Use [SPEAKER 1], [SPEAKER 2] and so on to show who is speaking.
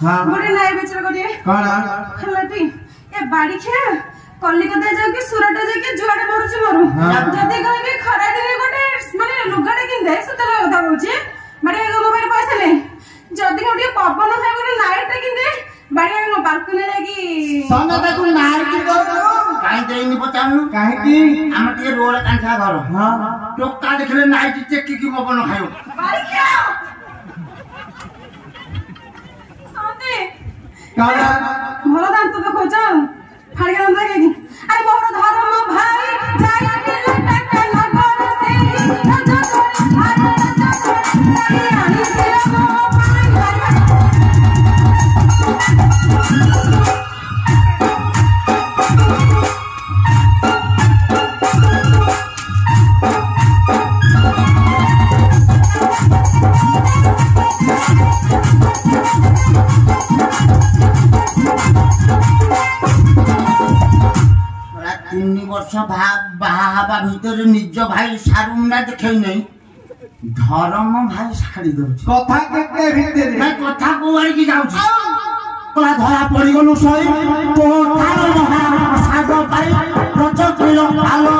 [SPEAKER 1] गोटे नाई बेचर गोटे हलाटी ए बाड़ी खेल कलिकता जाके सुरत जाके जुआडे मरुची मरु जदी कहबे खरा दिने गोटे माने लुगाडे किनदे सुतला कथा कहूची माने मोबाइल पैसा नै जदी गोटे पवन खाय गोटे नाइट किनदे बाड़ी में बाल्कनी जाकी
[SPEAKER 2] सोना को नाइट करू काई देनी पचानु काहे की हम के रोड कांठा घर हां टोका देखले नाइट चेक की पवन खायो
[SPEAKER 1] बाड़ी क्या सोते
[SPEAKER 2] काला
[SPEAKER 1] मोर दांत तो खोजा फाड़ के अंदर गई अरे मोर धर्म भाई जाया के लटक नगर से राजा तोरे भाई राजा तोरे रानी से मो बाहा भीतर निज भाई सारू ना देखे नहीं धर्म भाई साड़ी दो
[SPEAKER 3] कथा केते भीतर
[SPEAKER 2] मैं कथा को वाली की जाऊ छी तोरा धरा पड़ी गनु सही तो थार महा सागर पाई रच किलो आलो